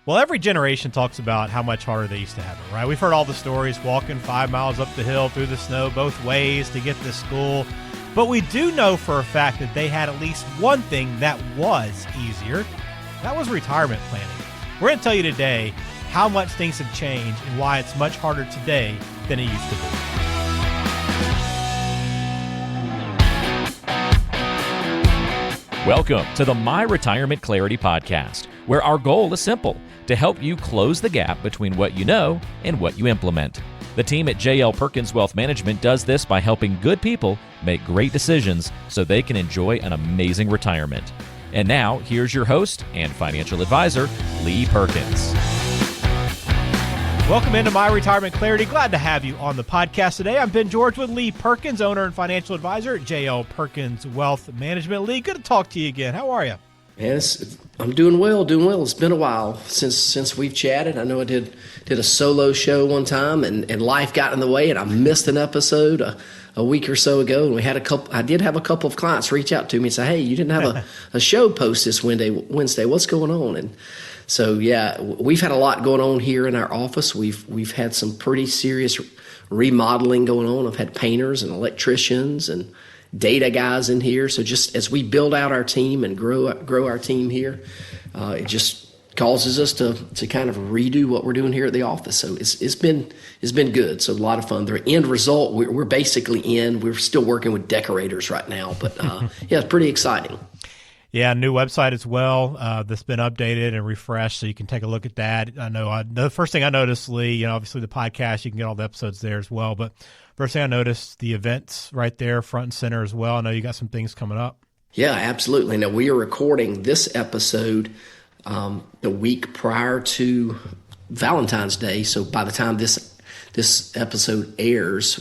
Well, every generation talks about how much harder they used to have it, right? We've heard all the stories, walking 5 miles up the hill through the snow both ways to get to school. But we do know for a fact that they had at least one thing that was easier. That was retirement planning. We're going to tell you today how much things have changed and why it's much harder today than it used to be. Welcome to the My Retirement Clarity Podcast, where our goal is simple: to help you close the gap between what you know and what you implement. The team at J.L. Perkins Wealth Management does this by helping good people make great decisions so they can enjoy an amazing retirement. And now, here's your host and financial advisor, Lee Perkins. Welcome into My Retirement Clarity. Glad to have you on the podcast today. I'm Ben George with Lee Perkins, owner and financial advisor at J.L. Perkins Wealth Management. Lee, good to talk to you again. How are you? Yes, I'm doing well. It's been a while since we've chatted. I know I did a solo show one time, and life got in the way, and I missed an episode a week or so ago. And I did have a couple of clients reach out to me and say, "Hey, you didn't have a show post this Wednesday. What's going on?" And so, yeah, we've had a lot going on here in our office. We've had some pretty serious remodeling going on. I've had painters and electricians and data guys in here. So just as we build out our team and grow our team here, it just causes us to kind of redo what we're doing here at the office. So it's been good. So a lot of fun. The end result, we're basically in. We're still working with decorators right now, but yeah, it's pretty exciting. Yeah, new website as well that's been updated and refreshed, so you can take a look at that. I know the first thing I noticed, Lee, obviously the podcast, you can get all the episodes there as well, but first thing I noticed, the events right there, front and center as well. I know you got some things coming up. Yeah, absolutely. Now, we are recording this episode the week prior to Valentine's Day, so by the time this episode airs,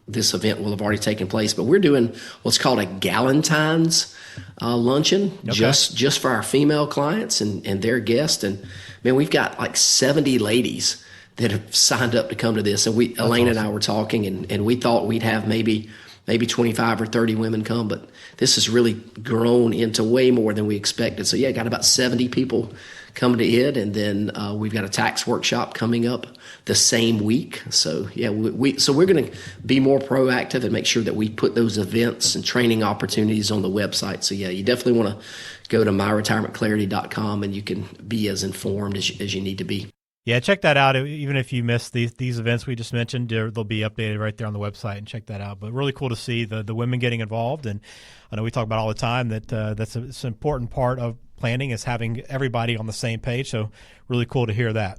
this event will have already taken place. But we're doing what's called a Galentine's luncheon, okay, just for our female clients and their guests. And man, we've got like 70 ladies that have signed up to come to this. And Elaine and I were talking, and we thought we'd have maybe 25 or 30 women come, but this has really grown into way more than we expected. So yeah, got about 70 people coming to it, and then we've got a tax workshop coming up the same week. So yeah, we're going to be more proactive and make sure that we put those events and training opportunities on the website. So yeah, you definitely want to go to myretirementclarity.com, and you can be as informed as you need to be. Yeah, check that out. Even if you missed these events we just mentioned, they'll be updated right there on the website, and check that out. But really cool to see the women getting involved. And I know we talk about all the time that that's an important part of planning is having everybody on the same page. So really cool to hear that.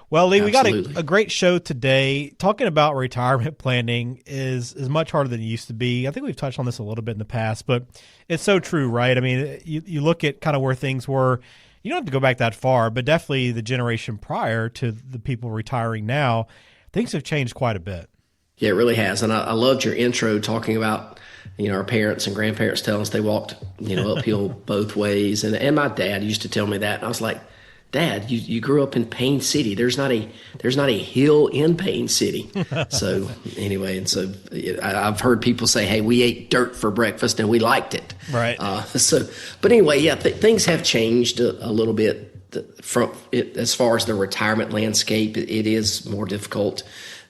Well, Lee, Absolutely. We got a great show today. Talking about retirement planning is much harder than it used to be. I think we've touched on this a little bit in the past, but it's so true, right? I mean, you look at kind of where things were. You don't have to go back that far, but definitely the generation prior to the people retiring now, things have changed quite a bit. Yeah, it really has. And I loved your intro talking about, our parents and grandparents telling us they walked, uphill both ways. And my dad used to tell me that. And I was like, Dad, you grew up in Payne City. There's not a hill in Payne City. So anyway, and so I've heard people say, "Hey, we ate dirt for breakfast and we liked it." Right. But anyway, yeah, things have changed a little bit from it as far as the retirement landscape. It is more difficult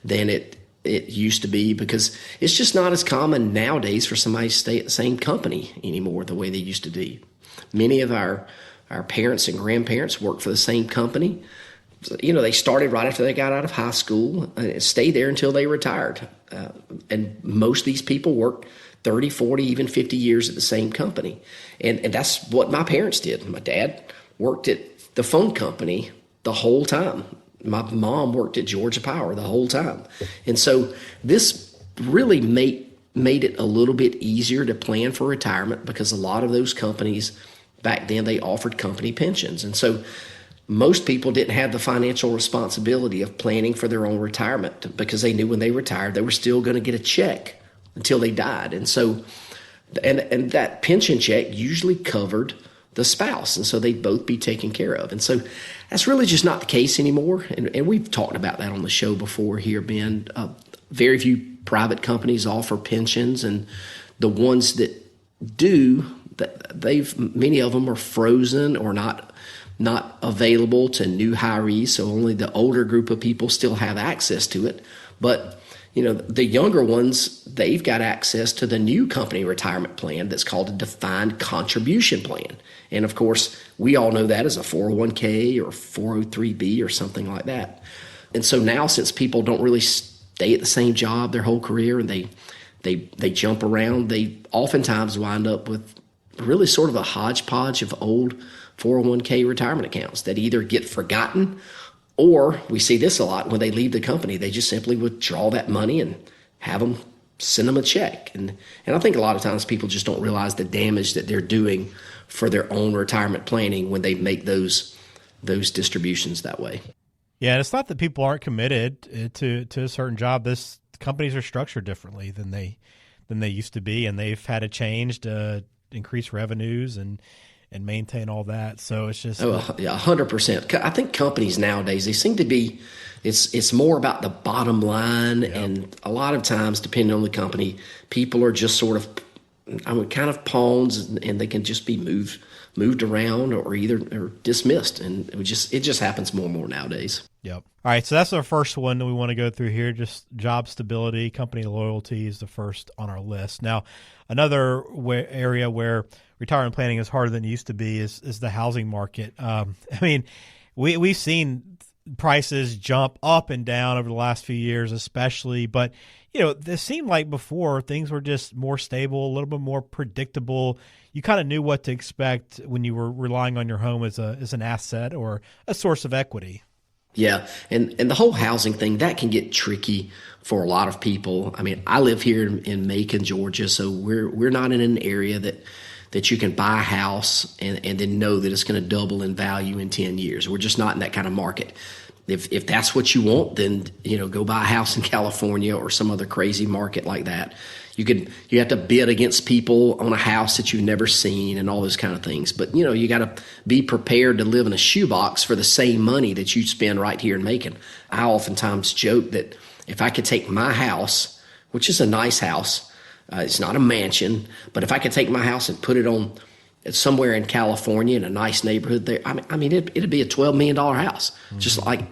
than it used to be because it's just not as common nowadays for somebody to stay at the same company anymore the way they used to be. Many of our parents and grandparents worked for the same company. They started right after they got out of high school and stayed there until they retired. And most of these people worked 30, 40, even 50 years at the same company. And that's what my parents did. My dad worked at the phone company the whole time. My mom worked at Georgia Power the whole time. And so this really made it a little bit easier to plan for retirement because a lot of those companies back then, they offered company pensions. And so most people didn't have the financial responsibility of planning for their own retirement because they knew when they retired, they were still going to get a check until they died. And so, and that pension check usually covered the spouse. And so they'd both be taken care of. And so that's really just not the case anymore. And we've talked about that on the show before here, Ben. Very few private companies offer pensions, and the ones that do, many of them are frozen or not not available to new hirees, so only the older group of people still have access to it. But the younger ones, they've got access to the new company retirement plan that's called a defined contribution plan. And of course, we all know that as a 401k or 403b or something like that. And so now, since people don't really stay at the same job their whole career and they jump around, they oftentimes wind up with really sort of a hodgepodge of old 401k retirement accounts that either get forgotten, or we see this a lot when they leave the company, they just simply withdraw that money and have them send them a check. And I think a lot of times people just don't realize the damage that they're doing for their own retirement planning when they make those distributions that way. Yeah, and it's not that people aren't committed to a certain job. Companies are structured differently than they used to be, and they've had to change to increase revenues and maintain all that. So it's just 100%. I think companies nowadays, they seem to be, it's more about the bottom line, and a lot of times, depending on the company, people are just sort of kind of pawns, and they can just be moved around or dismissed, and it just happens more and more nowadays. Yep. All right, so that's our first one that we want to go through here. Just job stability, company loyalty is the first on our list. Now, another area where retirement planning is harder than it used to be is the housing market. I mean, we've seen prices jump up and down over the last few years, especially, but this seemed like before things were just more stable, a little bit more predictable. You kind of knew what to expect when you were relying on your home as an asset or a source of equity. Yeah, and the whole housing thing, that can get tricky for a lot of people. I mean, I live here in Macon, Georgia, so we're not in an area that you can buy a house and then know that it's going to double in value in 10 years. We're just not in that kind of market. If that's what you want, then go buy a house in California or some other crazy market like that. You have to bid against people on a house that you've never seen and all those kind of things. But you got to be prepared to live in a shoebox for the same money that you spend right here in Macon. I oftentimes joke that if I could take my house, which is a nice house, it's not a mansion, but if I could take my house and put it on somewhere in California in a nice neighborhood there, I mean, it'd be a $12 million house, just like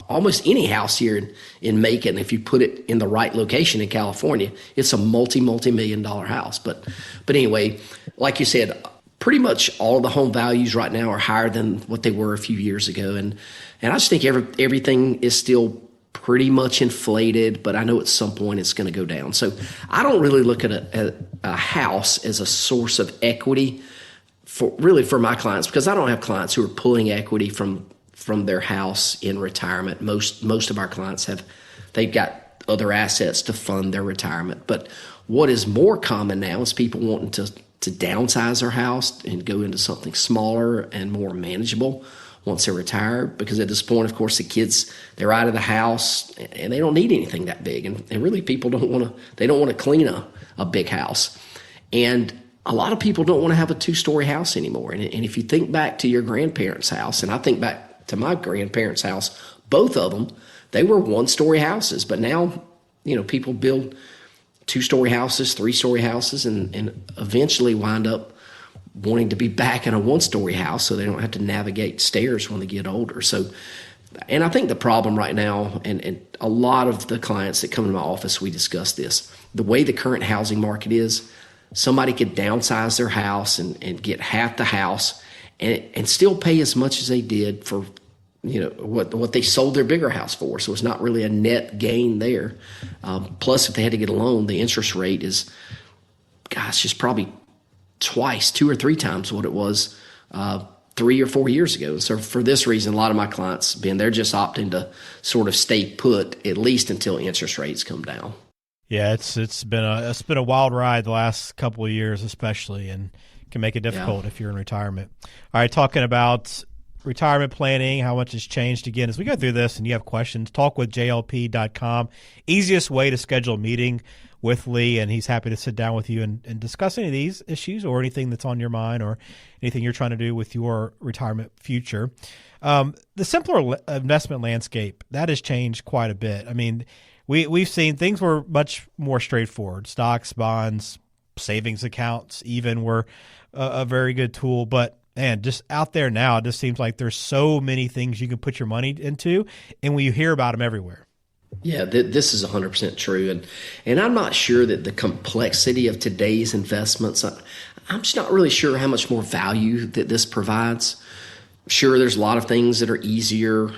almost any house here in Macon. If you put it in the right location in California, it's a multi-million-dollar house. But anyway, like you said, pretty much all the home values right now are higher than what they were a few years ago, and I just think everything is still pretty much inflated, but I know at some point it's going to go down. So I don't really look at a house as a source of equity for my clients, because I don't have clients who are pulling equity from their house in retirement. Most of our clients they've got other assets to fund their retirement. But what is more common now is people wanting to downsize their house and go into something smaller and more manageable once they're retired, because at this point, of course, the kids, they're out of the house and they don't need anything that big. And really, people don't want to clean a big house. And a lot of people don't want to have a 2-story house anymore. And if you think back to your grandparents' house, and I think back to my grandparents' house, both of them, they were 1-story houses. But now, people build 2-story houses, 3-story houses, and eventually wind up wanting to be back in a 1-story house so they don't have to navigate stairs when they get older. So, and I think the problem right now, and a lot of the clients that come to my office, we discuss this, the way the current housing market is, somebody could downsize their house and get half the house and still pay as much as they did for, what they sold their bigger house for. So it's not really a net gain there. Plus, if they had to get a loan, the interest rate is, just probably twice, 2 or 3 times what it was 3 or 4 years ago. So for this reason, a lot of my clients, they're just opting to sort of stay put, at least until interest rates come down. Yeah, it's been a wild ride the last couple of years, especially, and can make it difficult if you're in retirement. All right, talking about retirement planning, how much has changed. Again, as we go through this and you have questions, talkwithjlp.com. Easiest way to schedule a meeting with Lee, and he's happy to sit down with you and discuss any of these issues or anything that's on your mind or anything you're trying to do with your retirement future. The simpler investment landscape, that has changed quite a bit. I mean, we've seen things were much more straightforward. Stocks, bonds, savings accounts even were a very good tool. But man, just out there now, it just seems like there's so many things you can put your money into, and we hear about them everywhere. Yeah, this is 100% true. And I'm not sure that the complexity of today's investments, I'm just not really sure how much more value that this provides. Sure, there's a lot of things that are easier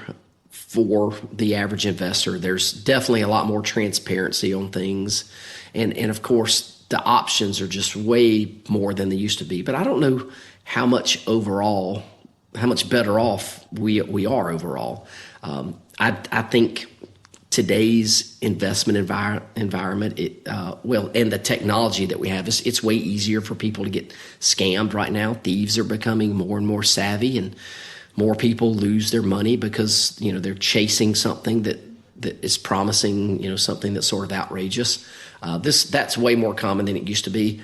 for the average investor. There's definitely a lot more transparency on things. And of course, the options are just way more than they used to be. But I don't know how much better off we are overall. I think today's investment environment, and the technology that we have, it's way easier for people to get scammed right now. Thieves are becoming more and more savvy, and more people lose their money because they're chasing something that is promising something that's sort of outrageous. That's way more common than it used to be.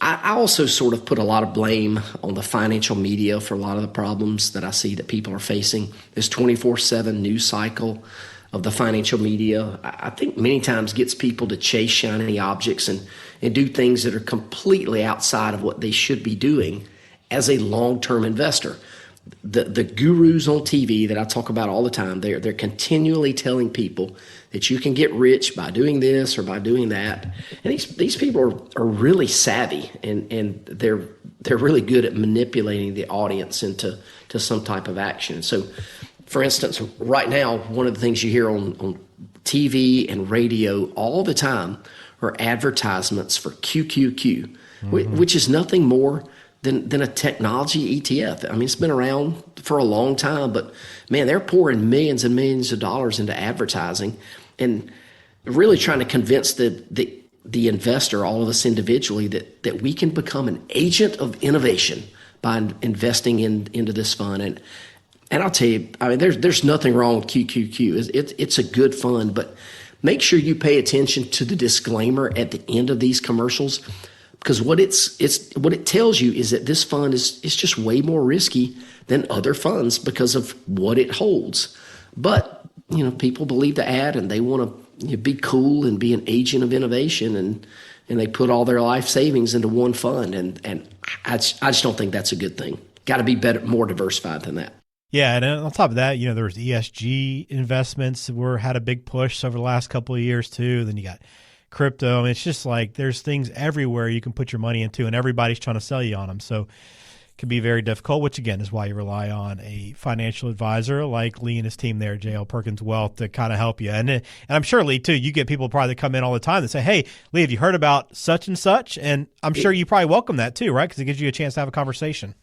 I also sort of put a lot of blame on the financial media for a lot of the problems that I see that people are facing. This 24/7 news cycle of the financial media, I think many times gets people to chase shiny objects and do things that are completely outside of what they should be doing as a long-term investor. The gurus on TV that I talk about all the time, they're continually telling people that you can get rich by doing this or by doing that. And these people are really savvy, and they're really good at manipulating the audience into some type of action. So, for instance, right now, one of the things you hear on TV and radio all the time are advertisements for QQQ, which is nothing more than a technology ETF. I mean, it's been around for a long time, but man, they're pouring millions and millions of dollars into advertising and really trying to convince the investor, all of us individually, that we can become an agent of innovation by investing into this fund. And I'll tell you, I mean, there's nothing wrong with QQQ. It's a good fund, but make sure you pay attention to the disclaimer at the end of these commercials, because what it tells you is that this fund is just way more risky than other funds because of what it holds. But people believe the ad, and they want to be cool and be an agent of innovation, and they put all their life savings into one fund, and I just don't think that's a good thing. Got to be more diversified than that. Yeah, and on top of that, there was ESG investments had a big push over the last couple of years too. Then you got crypto. I mean, it's just like there's things everywhere you can put your money into, and everybody's trying to sell you on them. So it can be very difficult, which again is why you rely on a financial advisor like Lee and his team there, JL Perkins Wealth, to kind of help you. And I'm sure, Lee, too, you get people probably that come in all the time that say, hey, Lee, have you heard about such and such? And I'm sure you probably welcome that too, right? Because it gives you a chance to have a conversation.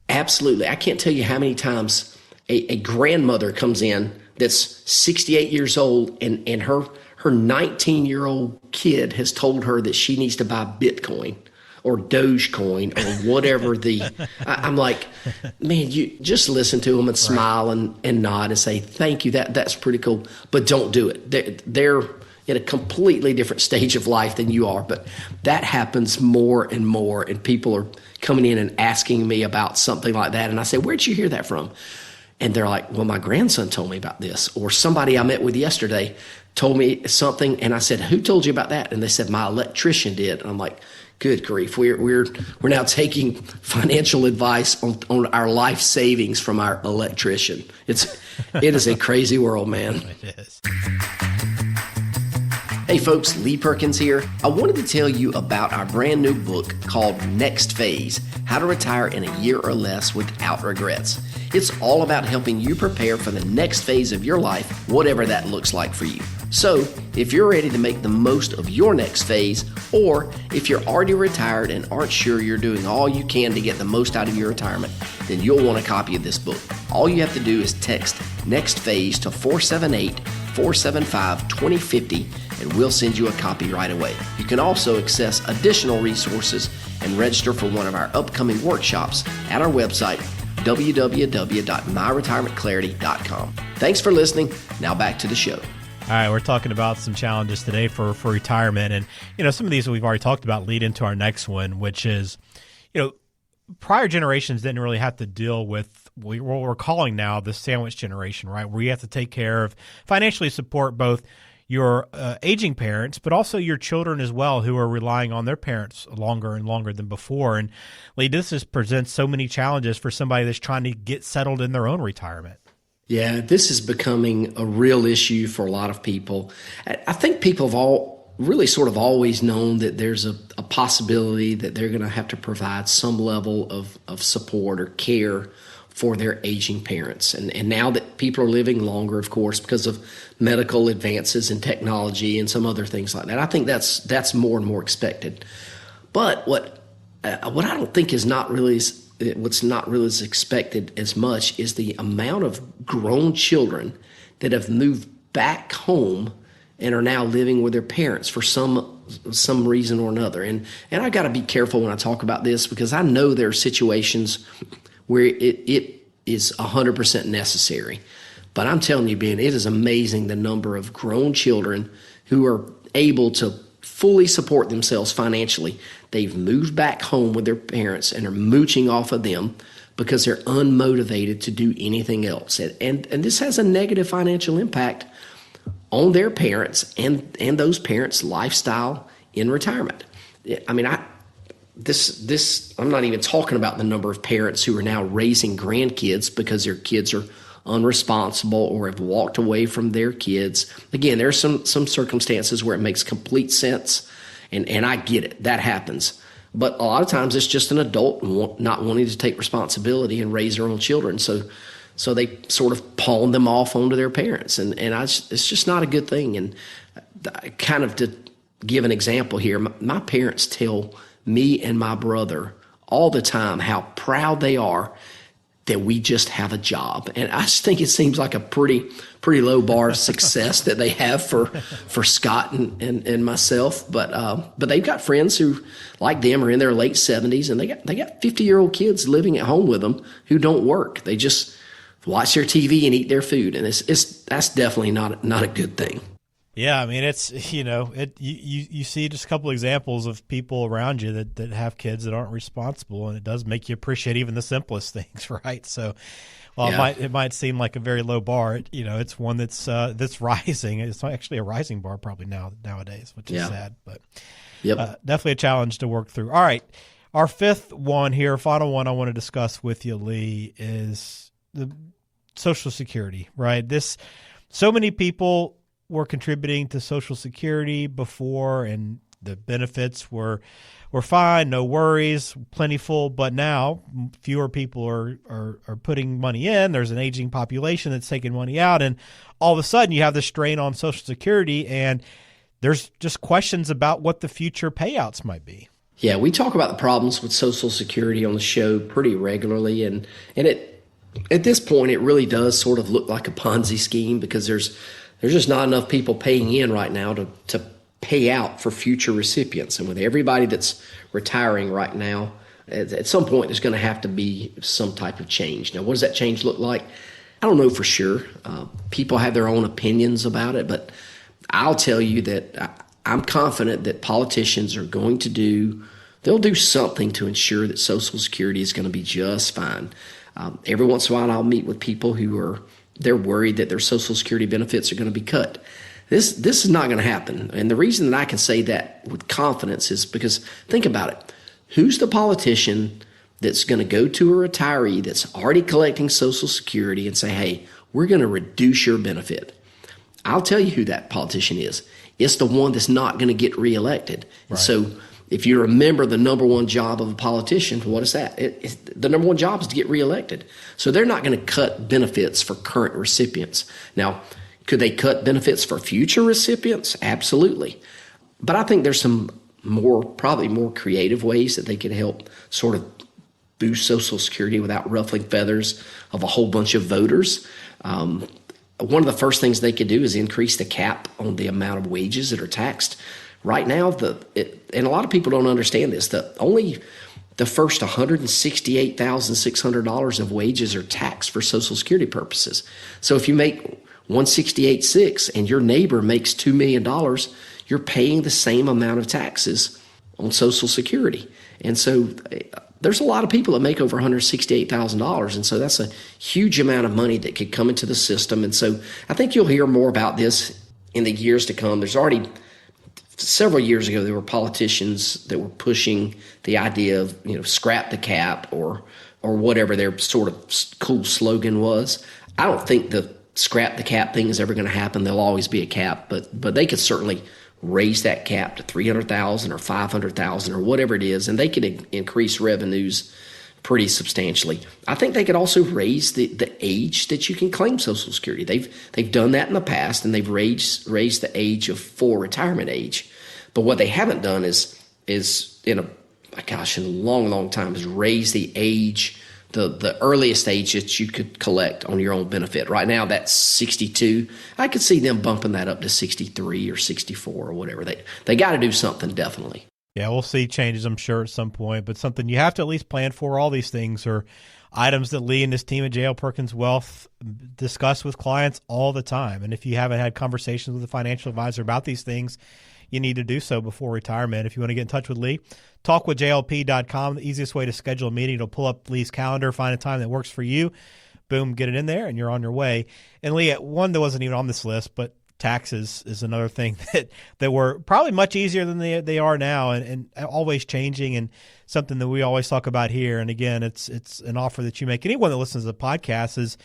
Absolutely. I can't tell you how many times a grandmother comes in that's 68 years old, and her 19-year-old kid has told her that she needs to buy Bitcoin or Dogecoin or whatever I'm like, man, you just listen to them and smile and nod and say, thank you, that's pretty cool, but don't do it. They're in a completely different stage of life than you are, but that happens more and more, and people are coming in and asking me about something like that, and I say, where'd you hear that from? And they're like, well, my grandson told me about this, or somebody I met with yesterday told me something, and I said, who told you about that? And they said, my electrician did. And I'm like, good grief, we're now taking financial advice on our life savings from our electrician. It is a crazy world, man. It is. Hey folks, Lee Perkins here. I wanted to tell you about our brand new book called Next Phase: How to Retire in a Year or Less Without Regrets. It's all about helping you prepare for the next phase of your life, whatever that looks like for you. So, if you're ready to make the most of your next phase, or if you're already retired and aren't sure you're doing all you can to get the most out of your retirement, then you'll want a copy of this book. All you have to do is text Next Phase to 478-475-2050, and we'll send you a copy right away. You can also access additional resources and register for one of our upcoming workshops at our website, www.myretirementclarity.com. Thanks for listening. Now back to the show. All right, we're talking about some challenges today for retirement. And, some of these we've already talked about lead into our next one, which is, prior generations didn't really have to deal with what we're calling now the sandwich generation, right? Where you have to take care of, financially support both your aging parents, but also your children as well, who are relying on their parents longer and longer than before. And Lee, this just presents so many challenges for somebody that's trying to get settled in their own retirement. Yeah, this is becoming a real issue for a lot of people. I think people have all really sort of always known that there's a possibility that they're going to have to provide some level of support or care for their aging parents. And now that people are living longer, of course, because of medical advances in technology and some other things like that, I think that's more and more expected. But what I don't think is what's not really as expected as much is the amount of grown children that have moved back home and are now living with their parents for some reason or another. And I got to be careful when I talk about this, because I know there are situations where it is 100% necessary. But I'm telling you, Ben, it is amazing the number of grown children who are able to fully support themselves financially. They've moved back home with their parents and are mooching off of them because they're unmotivated to do anything else. And this has a negative financial impact on their parents and those parents' lifestyle in retirement. I mean, I'm not even talking about the number of parents who are now raising grandkids because their kids are unresponsible or have walked away from their kids. Again, there are some circumstances where it makes complete sense, and I get it. That happens. But a lot of times it's just an adult not wanting to take responsibility and raise their own children. So they sort of pawn them off onto their parents, and it's just not a good thing. And kind of to give an example here, my parents tell me and my brother all the time how proud they are that we just have a job. And I just think it seems like a pretty low bar of success that they have for Scott and myself. But they've got friends who, like them, are in their late 70s, and they got 50-year-old kids living at home with them who don't work. They just watch their TV and eat their food. And that's definitely not a good thing. Yeah, I mean, it's, you see just a couple examples of people around you that have kids that aren't responsible, and it does make you appreciate even the simplest things, right? So, it might seem like a very low bar. It's one that's rising. It's actually a rising bar probably nowadays, which is sad, but definitely a challenge to work through. All right, our fifth one here, final one I want to discuss with you, Lee, is the Social Security, right? So many people were contributing to Social Security before, and the benefits were fine, no worries, plentiful. But now fewer people are putting money in. There's an aging population that's taking money out, and all of a sudden you have this strain on Social Security, and there's just questions about what the future payouts might be. Yeah, we talk about the problems with Social Security on the show pretty regularly, and at this point it really does sort of look like a Ponzi scheme, because there's just not enough people paying in right now to pay out for future recipients. And with everybody that's retiring right now, at some point there's going to have to be some type of change. Now, what does that change look like? I don't know for sure. People have their own opinions about it, but I'll tell you that I'm confident that politicians are going to they'll do something to ensure that Social Security is going to be just fine. Every once in a while I'll meet with people who they're worried that their Social Security benefits are going to be cut. This is not going to happen. And the reason that I can say that with confidence is because, think about it. Who's the politician that's going to go to a retiree that's already collecting Social Security and say, hey, we're going to reduce your benefit? I'll tell you who that politician is. It's the one that's not going to get reelected. Right. So if you remember the number one job of a politician, what is that? The number one job is to get reelected. So they're not going to cut benefits for current recipients. Now, could they cut benefits for future recipients? Absolutely. But I think there's some probably more creative ways that they could help sort of boost Social Security without ruffling feathers of a whole bunch of voters. One of the first things they could do is increase the cap on the amount of wages that are taxed. Right now, and a lot of people don't understand this, only the first $168,600 of wages are taxed for Social Security purposes. So if you make $168,600 and your neighbor makes $2 million, you're paying the same amount of taxes on Social Security. And so there's a lot of people that make over $168,000, and so that's a huge amount of money that could come into the system. And so I think you'll hear more about this in the years to come. There's already several years ago, there were politicians that were pushing the idea of, scrap the cap or whatever their sort of cool slogan was. I don't think the scrap the cap thing is ever going to happen. There'll always be a cap, but they could certainly raise that cap to 300,000 or 500,000 or whatever it is, and they could increase revenues pretty substantially. I think they could also raise the age that you can claim Social Security. They've done that in the past, and they've raised the age of full retirement age. But what they haven't done is in a long time, is raise the age, the earliest age that you could collect on your own benefit. Right now, that's 62. I could see them bumping that up to 63 or 64 or whatever. They got to do something, definitely. Yeah, we'll see changes, I'm sure, at some point, but something you have to at least plan for. All these things are items that Lee and his team at J.L. Perkins Wealth discuss with clients all the time. And if you haven't had conversations with a financial advisor about these things, you need to do so before retirement. If you want to get in touch with Lee, talkwithjlp.com, the easiest way to schedule a meeting. It'll pull up Lee's calendar, find a time that works for you. Boom, get it in there, and you're on your way. And Lee, one that wasn't even on this list, but taxes is another thing that were probably much easier than they are now, and always changing, and something that we always talk about here. And again, it's an offer that you make. Anyone that listens to the podcast is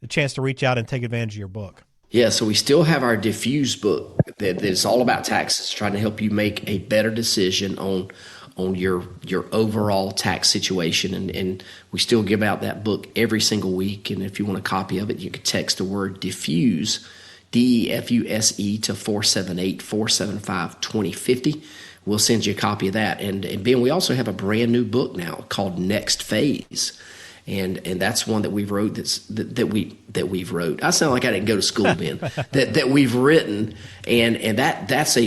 a chance to reach out and take advantage of your book. Yeah, so we still have our Diffuse book that is all about taxes, trying to help you make a better decision on your overall tax situation. And we still give out that book every single week. And if you want a copy of it, you can text the word Diffuse, DEFUSE, to 478-475-2050. We'll send you a copy of that. And Ben, we also have a brand new book now called Next Phase. And that's one that we've wrote that we've wrote. I sound like I didn't go to school, Ben. that we've written, and that's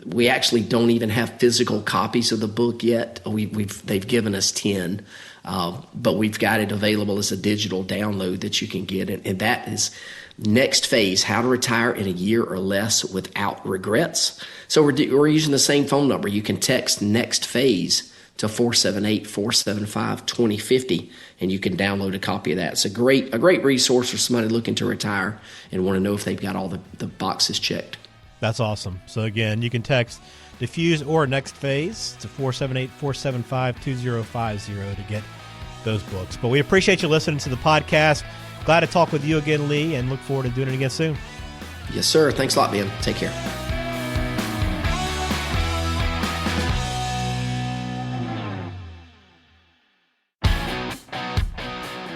we actually don't even have physical copies of the book yet. They've given us 10, but we've got it available as a digital download that you can get, and that is Next Phase: How to Retire in a Year or Less Without Regrets. So we're using the same phone number. You can text Next Phase to 478-475-2050, and you can download a copy of that. It's a great resource for somebody looking to retire and want to know if they've got all the boxes checked. That's awesome. So again, you can text Diffuse or Next Phase to 478-475-2050 to get those books. But we appreciate you listening to the podcast. Glad to talk with you again, Lee, and look forward to doing it again soon. Yes, sir. Thanks a lot, Ben. Take care.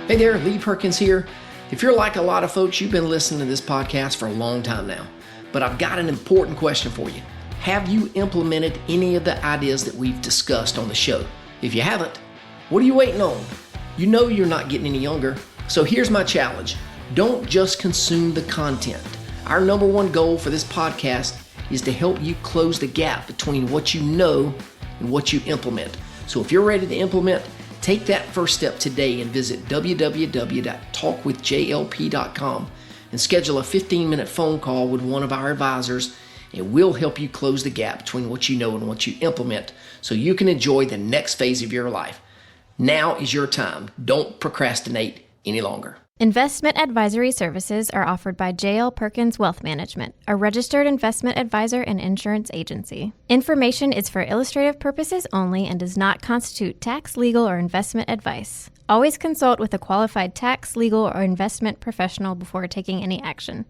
Hey there, Lee Perkins here. If you're like a lot of folks, you've been listening to this podcast for a long time now. But I've got an important question for you. Have you implemented any of the ideas that we've discussed on the show? If you haven't, what are you waiting on? You know you're not getting any younger. So here's my challenge. Don't just consume the content. Our number one goal for this podcast is to help you close the gap between what you know and what you implement. So if you're ready to implement, take that first step today and visit www.talkwithjlp.com and schedule a 15-minute phone call with one of our advisors, and we'll help you close the gap between what you know and what you implement so you can enjoy the next phase of your life. Now is your time. Don't procrastinate any longer. Investment advisory services are offered by J.L. Perkins Wealth Management, a registered investment advisor and insurance agency. Information is for illustrative purposes only and does not constitute tax, legal, or investment advice. Always consult with a qualified tax, legal, or investment professional before taking any action.